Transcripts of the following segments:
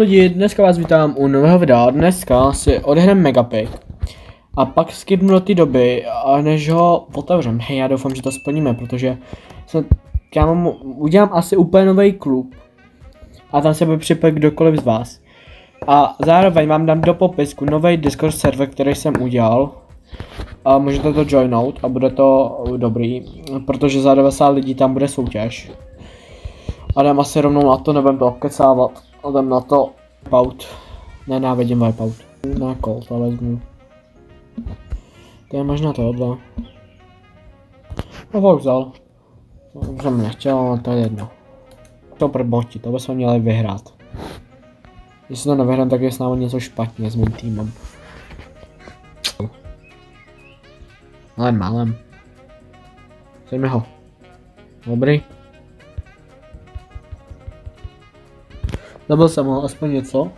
Lidi, dneska vás vítám u nového videa. Dneska si odehrám Megapick a pak skipnu do té doby, a než ho otevřem. Hej, já doufám, že to splníme, protože udělám asi úplně nový klub a tam se bude připojit kdokoliv z vás. A zároveň vám dám do popisku nový Discord server, který jsem udělal. A můžete to joinout a bude to dobrý, protože za 90 lidí tam bude soutěž. A jdem asi rovnou na to, nebudem to obkecávat. A jdem na to Wipeout. Nenávidím Wipeout. Na Colt, ale vezmu. To je možná tohle. No vzal. To jsem nechtěl, ale to je jedno. To pro boti, to bychom měli vyhrát. Jestli to nevyhrám, tak je s námi něco špatně s mým týmem. Ale málem. Zajme ho. Dobrý. Zabil jsem ho aspoň něco.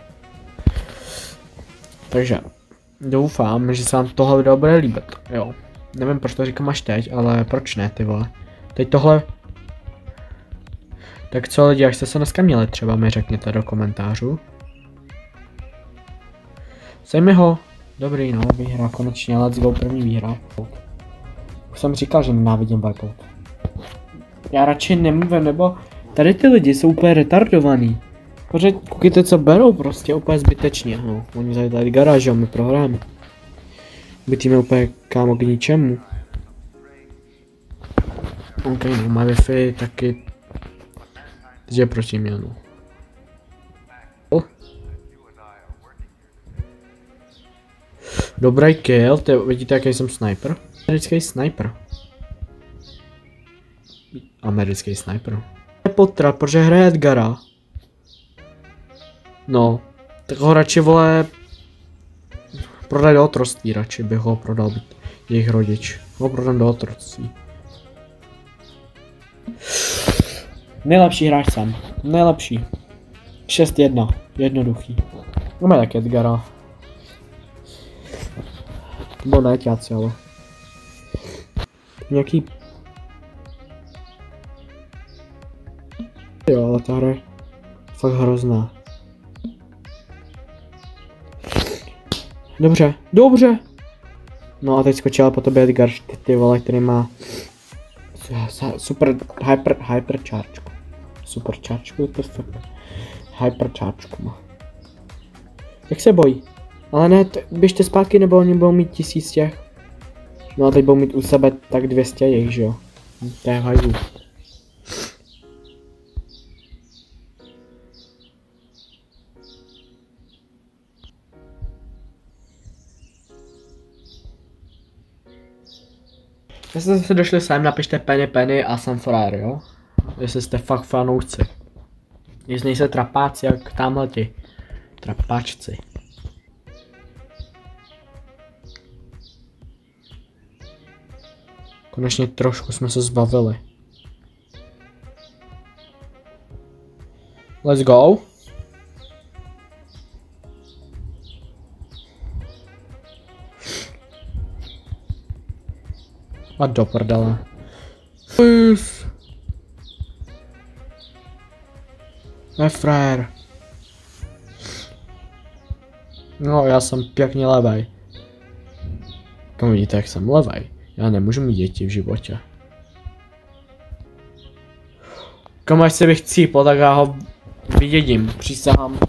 Takže doufám, že se vám tohle video bude líbit. Jo. Nevím, proč to říkám až teď, ale proč ne, ty vole. Teď tohle. Tak co lidi, jak jste se dneska měli, třeba mi řekněte do komentářů. Zajme ho. Dobrý, no, výhra konečně, let's go, první výhra. Už jsem říkal, že nenávidím Wipeout. Já radši nemluvím, nebo tady ty lidi jsou úplně retardovaný. Protože koukejte, co berou, prostě úplně zbytečně, no. Oni tady garáž a my prohráme. Bytíme úplně kámo k ničemu. OK, no, má Wi-Fi taky. Teď je proti mě, no. Dobrý kill, vidíte, jaký jsem sniper? Americký sniper. Americký sniper. Je potrat, protože hraje Edgara. No, tak ho radši vole prodaj do otroctví, radši bych ho prodal, být jejich rodič. Ho prodám do otroctví. Nejlepší hráč jsem, nejlepší. 6-1, jednoduchý. Máme tak Edgara. To bylo neťáci, ale. Nějaký. Jo, ale ta hra je fakt hrozná. Dobře, dobře. No a teď skočila po tobě Edgar, ty vole, který má super hyper charge. Super charge, to fakt. Hyper charge má. Jak se bojí? Ale ne, běžte zpátky, nebo oni budou mít 1000 těch. No a teď budou mít u sebe tak 200 jejich, že jo. To je hajzů. Jestli jste došli sem, napište penny a jsem frajer, jo? Jestli jste fakt fanoušci. Jestli nejste trapáci, jak tamhle ti. Trapáčci. Konečně trošku jsme se zbavili. Let's go. A do prdele. Ne frajer. No, já jsem pěkně levej. Kam vidíte, jak jsem levej? Já nemůžu mít děti v životě. Kam až se bych cípl, tak já ho vydědím, přísahám.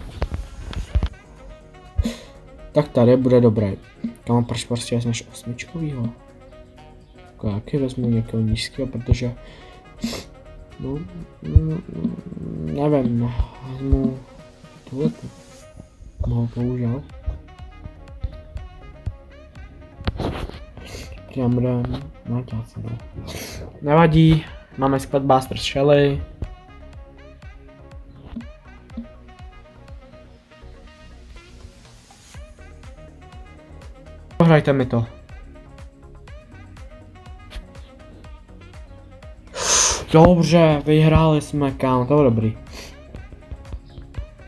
Tak tady bude dobrý. Kam proč prostě vezmeš 8čkovýho? Jaký vezmu někoho nízkého, protože no, nevím, vezmu tuhletu. No, bohužel. Přijdem na ťáce, no. Nevadí, máme Squad Buster Shelly. Pohrajte mi to. Dobře, vyhráli jsme, kámo, to bylo dobrý.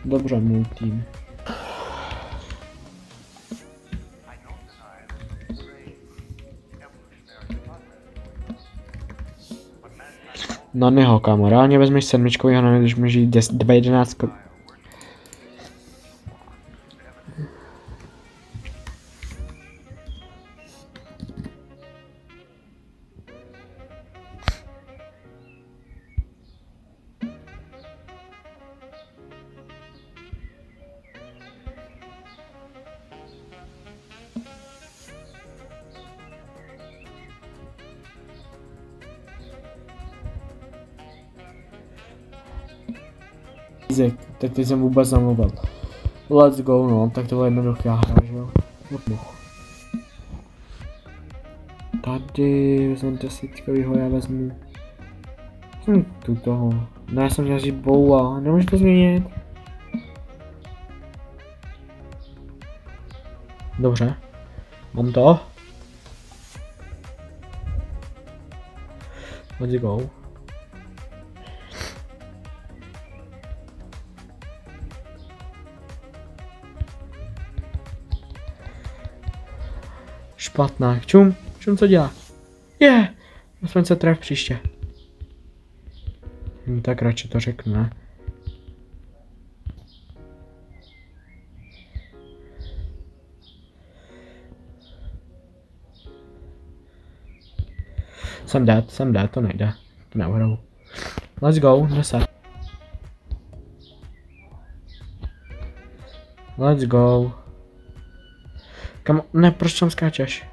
Dobře, můj tým. No neho, kámo, reálně vezmeš sedmičkový, když můžeš jít 2.11. Easy, tak teď jsem vůbec zamluvil. Let's go, no, tak to byla jednoduchá hra, že jo? Tady, vezmete si takovýho, já vezmu. Tu toho. Ne, já jsem měl říct boua, nemůžu to změnit. Dobře, mám to. Let's go. Špatná. Čum, co dělá? Je! Aspoň se tref příště. Tak radši to řeknu, ne? Jsem dead, to nejde. To neuhraju. Let's go, 10. Let's go. Kam, ne, proč tam skáčeš?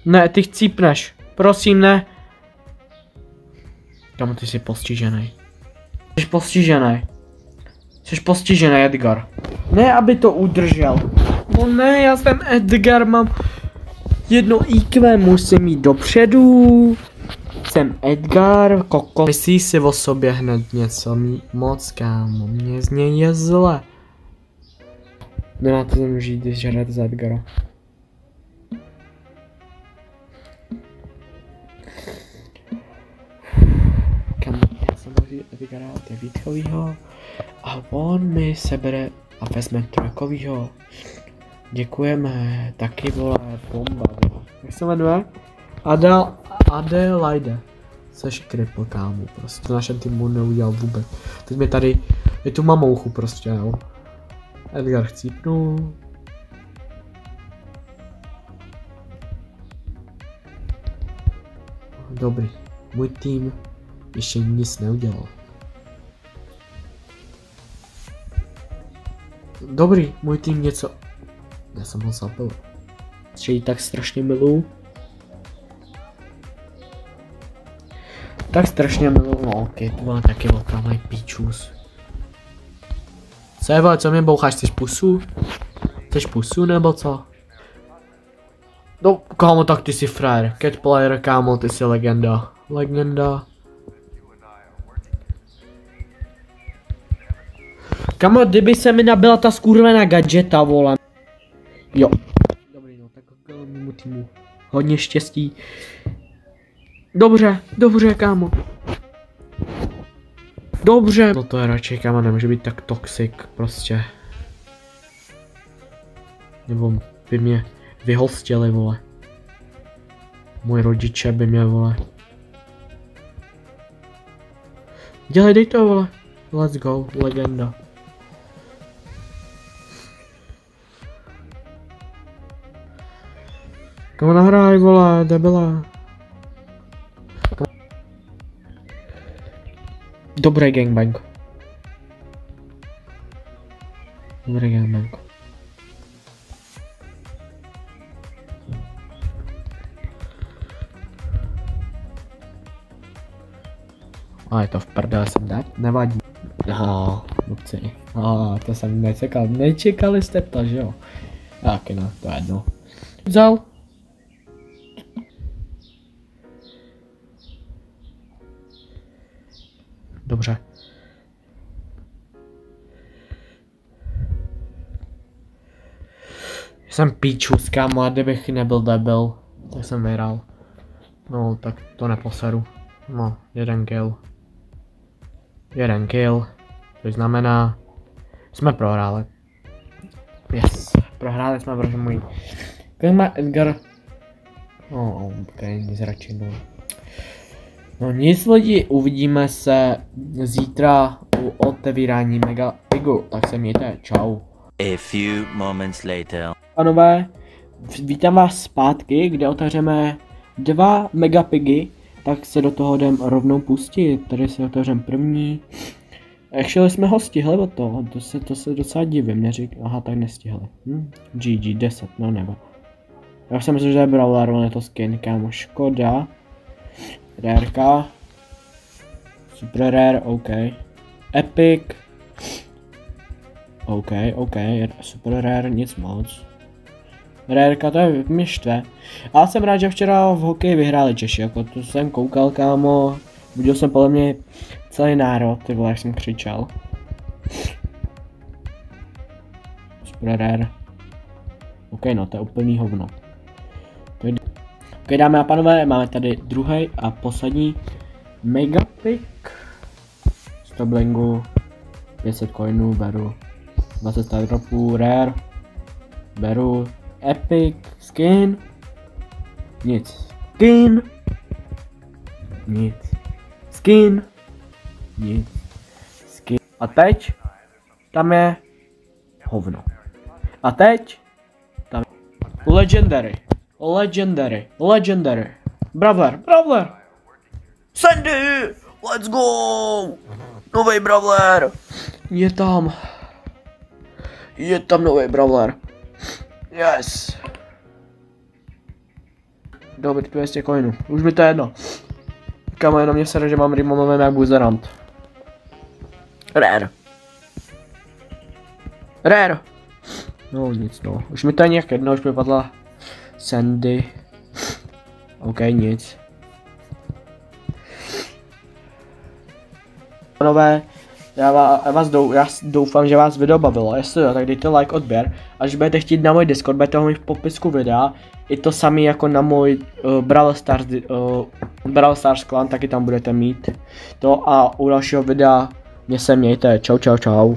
Ne, ty chcípneš. Prosím, ne. Kam, ty jsi postižený. Jsi postižený, Edgar. Ne, aby to udržel. No ne, já jsem Edgar, mám jedno IQ, musím jít dopředu. Jsem Edgar, koko. Myslíš si o sobě hned něco moc, kámo, mě z něj je zle. Nemáte tam žít, když hrajete za Edgara. Kam, já jsem tady Edgara od výtkovýho a on mi sebere a vezme trojkovýho. Děkujeme, taky vole, bomba, vole. Jak se jmenuje? Adelaide. Seš kripl, kámo, prostě to našem týmu neudělal vůbec. Teď mi tady, je tu mamouchu prostě, jo. Edgar chcípnul. Dobrý, můj tým ještě nic neudělal. Dobrý, můj tým něco... Já jsem ho zabil. Že ji tak strašně miluju. Tak strašně miluju, no ok, to byla taky opravdu píčus. Co je, vole, co mě boucháš, chceš pusu? Chceš pusu nebo co? No, kámo, tak ty jsi frajer. Cat player, kámo, ty jsi legenda. Legenda. Kámo, kdyby se mi nabila ta skurvená gadgeta, vole. Jo. Dobrý, no, tak mimo týmu. Hodně štěstí. Dobře, kámo. Dobře. No to je radši, kámo, nemůže být tak toxic, prostě. Nebo by mě vyhostili, vole. Moji rodiče by mě, vole. Dej to, vole. Let's go, legenda. Komu nahraj, vole, debila. Dobrý gangbang. Dobrý gangbang. A je to v prdele jsem dát? Nevadí. Lupci. To jsem nečekal. Nečekali jste to, že jo? Tak no, to je jedno. Vzal. Dobře. Jsem píčus, kámo, a kdybych nebyl debil, tak jsem vyhrál. No, tak to neposeru. No, jeden kill. Což znamená, jsme prohráli. Yes, prohráli jsme, protože můj... Když má Edgar... ok, nic radši, no. No nic lidi, uvidíme se zítra u otevírání Mega Pigu, tak se mějte, čau. A few moments later. Panové, vítám vás zpátky, kde otevřeme 2 Mega Pigy, tak se do toho jdem rovnou pustit. Tady si otevřem první. Actually jsme ho stihli od toho, to se docela divím, neřík, aha, tak nestihli. GG, 10, no nebo. Já jsem myslel, že je Brawler, on je to skin, kámo, škoda. Rareka. Super rare, ok. Epic. OK, super rare, nic moc. Rareka, to je mě štve. Ale jsem rád, že včera v hokeji vyhráli Češi, jako to jsem koukal, kámo. Viděl jsem podle mě celý národ, ty vole, jak jsem křičel. Super rare. OK, no, to je úplný hovno. OK, dámy a pánové, máme tady druhý a poslední megapick. 100 blingu, 500 coinů, beru. 20 star dropů, rare. Beru. Epic, skin. Nic. Skin. Nic. Skin. Nic. Skin. A teď tam je hovno. A teď tam je legendary. Legendary. Brawler. Sandy! Let's go! Nový Brawler! Je tam nový Brawler. Yes! Dobrý, 200 coinů. Už mi to jedno. Kamo, jenom mě sere, že mám rimonovém jak buzerant. Rare! No nic no. Už mi to je nějak jedno, už mi padla Sandy. OK, nic. Panové, já doufám, že vás video bavilo. Jestli jo, tak dejte like, odběr. Až budete chtít na můj Discord, budete ho mít v popisku videa. I to samý jako na můj Brawl Stars klan, taky tam budete mít to. A u dalšího videa mě se mějte. Čau.